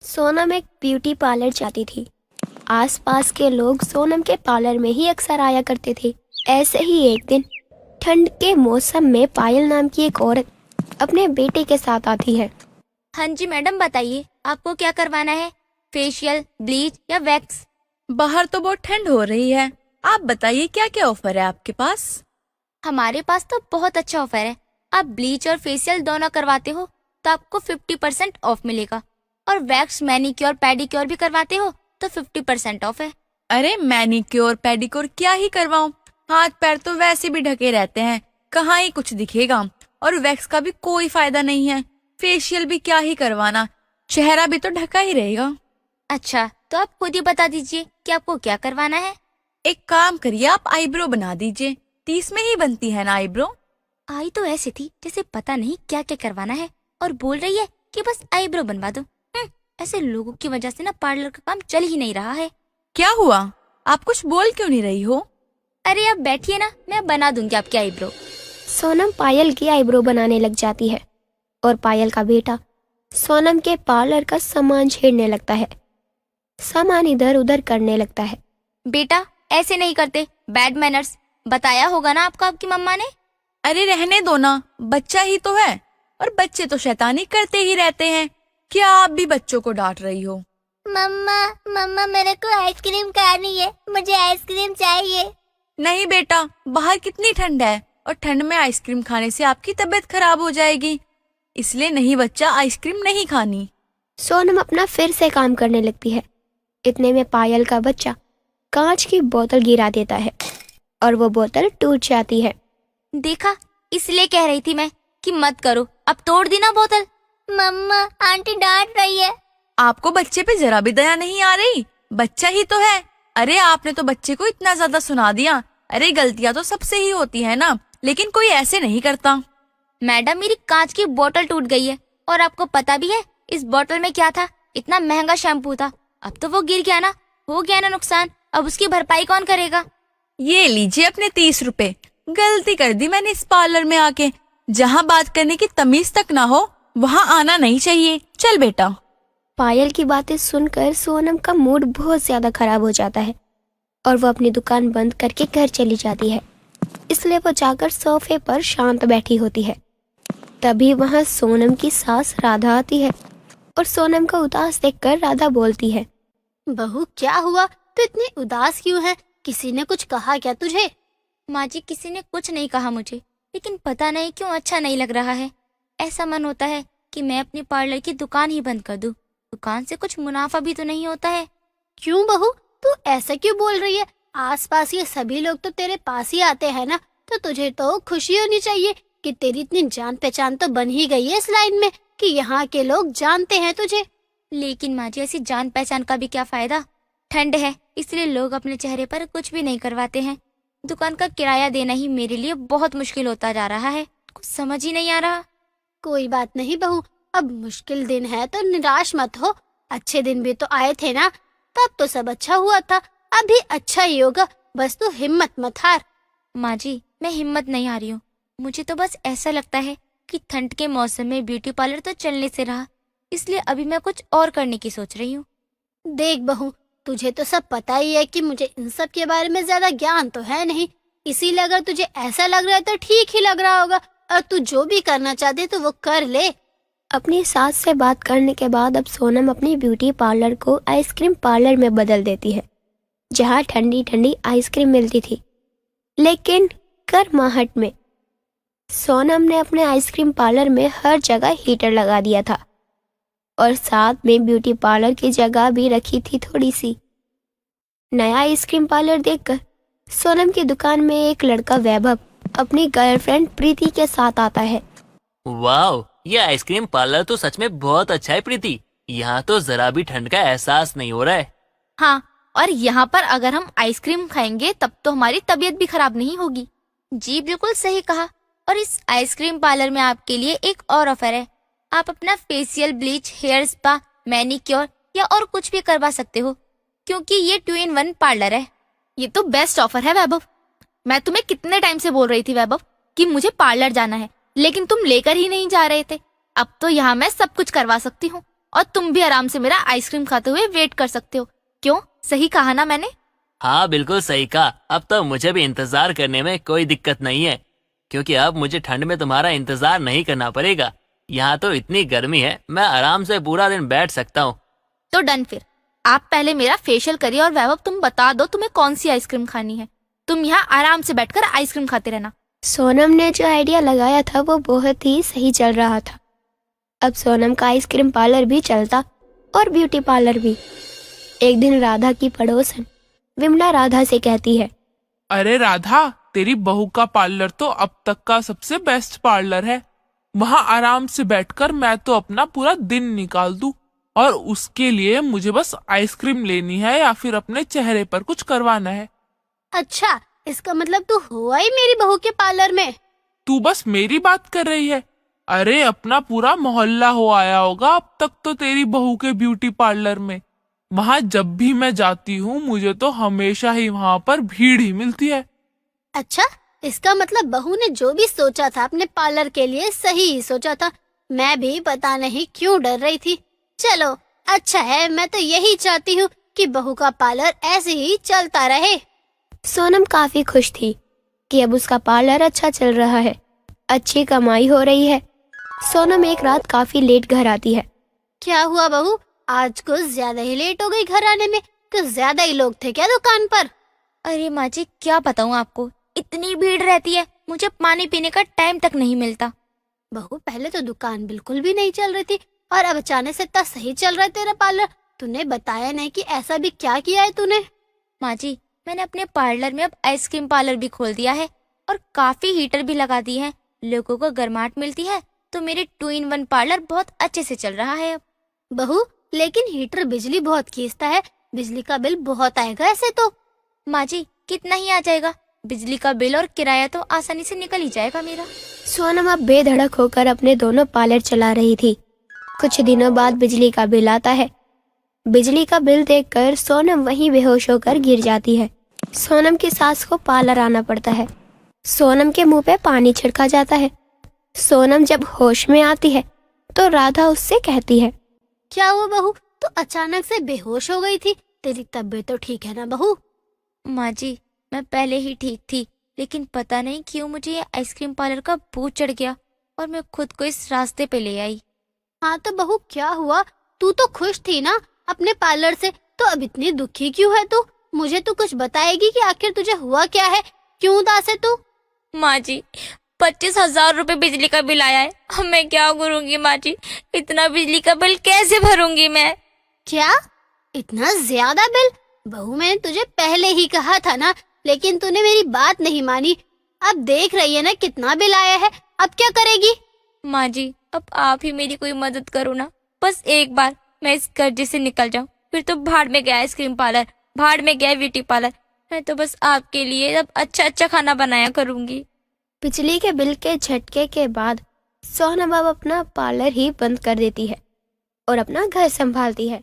सोनम एक beauty parlour जाती थी। आसपास के लोग सोनम के पार्लर में ही अक्सर आया करते थे। ऐसे ही एक दिन ठंड के मौसम में पायल नाम की एक औरत अपने बेटे के साथ आती है। हाँ जी मैडम, बताइए आपको क्या करवाना है, फेशियल, ब्लीच या वैक्स? बाहर तो बहुत ठंड हो रही है, आप बताइए क्या क्या ऑफर है आपके पास? हमारे पास तो बहुत अच्छा ऑफर है। आप ब्लीच और फेशियल दोनों करवाते हो तो आपको 50% ऑफ मिलेगा, और वैक्स, मैनिक्योर, पेडिक्योर भी करवाते हो तो 50% ऑफ है। अरे मैनिक्योर पेडिक्योर क्या ही करवाऊं, हाथ पैर तो वैसे भी ढके रहते हैं, कहाँ ही कुछ दिखेगा। और वैक्स का भी कोई फायदा नहीं है, फेशियल भी क्या ही करवाना, चेहरा भी तो ढका ही रहेगा। अच्छा, तो आप खुद ही बता दीजिए कि आपको क्या करवाना है। एक काम करिए, आप आईब्रो बना दीजिए, 30 में ही बनती है ना आईब्रो। आई तो ऐसे थी जैसे पता नहीं क्या क्या करवाना है, और बोल रही है कि बस आईब्रो बनवा दो। ऐसे लोगों की वजह से ना पार्लर का काम चल ही नहीं रहा है। क्या हुआ, आप कुछ बोल क्यों नहीं रही हो? अरे आप बैठिए ना, मैं बना दूंगी आपकी आईब्रो। सोनम पायल की आईब्रो बनाने लग जाती है और पायल का बेटा सोनम के पार्लर का सामान छेड़ने लगता है, सामान इधर उधर करने लगता है। बेटा ऐसे नहीं करते, बैड मैनर्स। बताया होगा ना आपको आपकी मम्मा ने। अरे रहने दो ना, बच्चा ही तो है, और बच्चे तो शैतानी करते ही रहते हैं। क्या आप भी बच्चों को डांट रही हो? मम्मा मम्मा मेरे को आइसक्रीम खानी है, मुझे आइसक्रीम चाहिए। नहीं बेटा, बाहर कितनी ठंड है, और ठंड में आइसक्रीम खाने से आपकी तबीयत खराब हो जाएगी, इसलिए नहीं बच्चा, आइसक्रीम नहीं खानी। सोनम अपना फिर से काम करने लगती है। इतने में पायल का बच्चा कांच की बोतल गिरा देता है और वो बोतल टूट जाती है। देखा, इसलिए कह रही थी मैं कि मत करो। अब तोड़ दी ना बोतल। मम्मा आंटी डांट रही है। आपको बच्चे पे जरा भी दया नहीं आ रही? बच्चा ही तो है। अरे आपने तो बच्चे को इतना ज्यादा सुना दिया। अरे गलतियां तो सबसे ही होती है ना, लेकिन कोई ऐसे नहीं करता। मैडम, मेरी कांच की बोतल टूट गई है, और आपको पता भी है इस बोतल में क्या था? इतना महंगा शैम्पू था। अब तो वो गिर गया ना, हो गया ना नुकसान। अब उसकी भरपाई कौन करेगा? ये लीजिए अपने 30 रुपए। गलती कर दी मैंने इस पार्लर में आके। जहाँ बात करने की तमीज तक ना हो वहाँ आना नहीं चाहिए। चल बेटा। पायल की बातें सुनकर सोनम का मूड बहुत ज्यादा खराब हो जाता है और वो अपनी दुकान बंद करके घर चली जाती है। इसलिए वो जाकर सोफे पर शांत बैठी होती है। तभी वहाँ सोनम की सास राधा आती है और सोनम को उदास देखकर राधा बोलती है, बहू क्या हुआ, तू इतनी उदास क्यों है? किसी ने कुछ कहा क्या तुझे? माँ जी, किसी ने कुछ नहीं कहा मुझे, लेकिन पता नहीं क्यों अच्छा नहीं लग रहा है। ऐसा मन होता है कि मैं अपनी पार्लर की दुकान ही बंद कर दूं। दुकान से कुछ मुनाफा भी तो नहीं होता है। क्यों बहू, तू ऐसा क्यों बोल रही है? आसपास ये सभी लोग तो तेरे पास ही आते हैं ना, तो तुझे तो खुशी होनी चाहिए कि तेरी इतनी जान पहचान तो बन ही गई है इस लाइन में, कि यहाँ के लोग जानते हैं तुझे। लेकिन माँ जी, ऐसी जान पहचान का भी क्या फायदा? ठंड है इसलिए लोग अपने चेहरे पर कुछ भी नहीं करवाते हैं। दुकान का किराया देना ही मेरे लिए बहुत मुश्किल होता जा रहा है। कुछ समझ ही नहीं आ रहा। कोई बात नहीं बहू, अब मुश्किल दिन है तो निराश मत हो। अच्छे दिन भी तो आए थे ना, तब तो सब अच्छा हुआ था। अभी अच्छा ही होगा, बस तू हिम्मत मत हार। माँ जी, मैं हिम्मत नहीं हारी हूँ। मुझे तो बस ऐसा लगता है कि ठंड के मौसम में ब्यूटी पार्लर तो चलने से रहा, इसलिए अभी मैं कुछ और करने की सोच रही हूँ। देख बहू, तुझे तो सब पता ही है कि मुझे इन सब के बारे में ज्यादा ज्ञान तो है नहीं, इसीलिए अगर तुझे ऐसा लग रहा है तो ठीक ही लग रहा होगा, और तू जो भी करना चाहते तो वो कर ले। अपनी सास से बात करने के बाद अब सोनम अपनी ब्यूटी पार्लर को आइसक्रीम पार्लर में बदल देती है, जहाँ ठंडी ठंडी आइसक्रीम मिलती थी। लेकिन गर्माहट में सोनम ने अपने आइसक्रीम पार्लर में हर जगह हीटर लगा दिया था और साथ में ब्यूटी पार्लर की जगह भी रखी थी थोड़ी सी। नया आइसक्रीम पार्लर देखकर सोनम की दुकान में एक लड़का वैभव अपनी गर्लफ्रेंड प्रीति के साथ आता है। वाह, ये आइसक्रीम पार्लर तो सच में बहुत अच्छा है प्रीति। यहाँ तो जरा भी ठंड का एहसास नहीं हो रहा है। हाँ, और यहाँ पर अगर हम आइसक्रीम खाएंगे तब तो हमारी तबीयत भी खराब नहीं होगी। जी बिल्कुल सही कहा। और इस आइसक्रीम पार्लर में आपके लिए एक और ऑफर है। आप अपना facial, bleach, hair spa, manicure या और कुछ भी करवा सकते हो, क्योंकि ये 2-in-1 पार्लर है। ये तो बेस्ट ऑफर है वैभव। मैं तुम्हें कितने टाइम से बोल रही थी वैभव कि मुझे पार्लर जाना है, लेकिन तुम लेकर ही नहीं जा रहे थे। अब तो यहाँ मैं सब कुछ करवा सकती हूँ। और तुम भी आराम से मेरा आइसक्रीम खाते हुए वेट कर सकते हो। क्यों, सही कहा ना मैंने? हाँ बिल्कुल सही कहा। अब तो मुझे भी इंतजार करने में कोई दिक्कत नहीं है, क्योंकि अब मुझे ठंड में तुम्हारा इंतजार नहीं करना पड़ेगा। यहाँ तो इतनी गर्मी है, मैं आराम से पूरा दिन बैठ सकता हूँ। तो डन फिर। आप पहले मेरा फेशियल करिए और वैभव तुम बता दो तुम्हें कौन सी आइसक्रीम खानी है। तुम यहाँ आराम से बैठकर आइसक्रीम खाते रहना। सोनम ने जो आइडिया लगाया था वो बहुत ही सही चल रहा था। अब सोनम का आइसक्रीम पार्लर भी चलता और ब्यूटी पार्लर भी। एक दिन राधा की पड़ोसन विमला राधा से कहती है, अरे राधा, तेरी बहू का पार्लर तो अब तक का सबसे बेस्ट पार्लर है। वहाँ आराम से बैठकर मैं तो अपना पूरा दिन निकाल दूं, और उसके लिए मुझे बस आइसक्रीम लेनी है या फिर अपने चेहरे पर कुछ करवाना है। अच्छा, इसका मतलब तू हुआ ही मेरी बहू के पार्लर में? तू बस मेरी बात कर रही है? अरे अपना पूरा मोहल्ला हो आया होगा अब तक तो तेरी बहू के ब्यूटी पार्लर में। वहाँ जब भी मैं जाती हूँ मुझे तो हमेशा ही वहाँ पर भीड़ ही मिलती है। अच्छा, इसका मतलब बहू ने जो भी सोचा था अपने पार्लर के लिए सही ही सोचा था। मैं भी पता नहीं क्यों डर रही थी। चलो अच्छा है, मैं तो यही चाहती हूँ कि बहू का पार्लर ऐसे ही चलता रहे। सोनम काफी खुश थी कि अब उसका पार्लर अच्छा चल रहा है, अच्छी कमाई हो रही है। सोनम एक रात काफी लेट घर आती है। क्या हुआ बहू, आज कुछ ज्यादा ही लेट हो गई घर आने में? कुछ ज्यादा ही लोग थे क्या दुकान पर? अरे माँ जी, क्या बताऊँ आपको, इतनी भीड़ रहती है, मुझे पानी पीने का टाइम तक नहीं मिलता। बहू, पहले तो दुकान बिल्कुल भी नहीं चल रही थी और अब अचानक से इतना सही चल रहा है तेरा पार्लर। तूने बताया नहीं कि ऐसा भी क्या किया है तूने? माँ जी, मैंने अपने पार्लर में अब आइसक्रीम पार्लर भी खोल दिया है और काफी हीटर भी लगा दिए हैं। लोगों को गर्माहट मिलती है तो मेरे 2-in-1 पार्लर बहुत अच्छे से चल रहा है अब। बहू, लेकिन हीटर बिजली बहुत खींचता है, बिजली का बिल बहुत आएगा ऐसे तो। माँ जी, कितना ही आ जाएगा, बिजली का बिल और किराया तो आसानी से निकल ही जाएगा मेरा। सोनम अब बेधड़क होकर अपने दोनों पार्लर चला रही थी। कुछ दिनों बाद बिजली का बिल आता है। बिजली का बिल देखकर सोनम वहीं बेहोश होकर गिर जाती है। सोनम की सास को पार्लर आना पड़ता है। सोनम के मुंह पे पानी छिड़का जाता है। सोनम जब होश में आती है तो राधा उससे कहती है, क्या हुआ बहू, तो अचानक से बेहोश हो गई थी? तेरी तबीयत तो ठीक है ना बहू? माँ जी, मैं पहले ही ठीक थी, लेकिन पता नहीं क्यों मुझे ये आइसक्रीम पार्लर का भूत चढ़ गया और मैं खुद को इस रास्ते पे ले आई। हाँ तो बहू, क्या हुआ? तू तो खुश थी ना अपने पार्लर से, तो अब इतनी दुखी क्यों है तू? मुझे तू कुछ बताएगी कि आखिर तुझे हुआ क्या है? क्यों उदास है तू? माँ जी, 25,000 रुपए बिजली का बिल आया है। अब मैं क्या करूँगी माँ जी, इतना बिजली का बिल कैसे भरूंगी मैं? क्या, इतना ज्यादा बिल? बहू, मैंने तुझे पहले ही कहा था ना, लेकिन तूने मेरी बात नहीं मानी। अब देख रही है ना कितना बिल आया है, अब क्या करेगी? माँ जी, अब आप ही मेरी कोई मदद करो ना, बस एक बार मैं इस कर्जे से निकल जाऊं। फिर तो भाड़ में गया आइसक्रीम पार्लर, भाड़ में गया ब्यूटी पार्लर। मैं तो बस आपके लिए अब अच्छा अच्छा खाना बनाया करूंगी। बिजली के बिल के झटके के बाद सोनम अब अपना पार्लर ही बंद कर देती है और अपना घर संभालती है।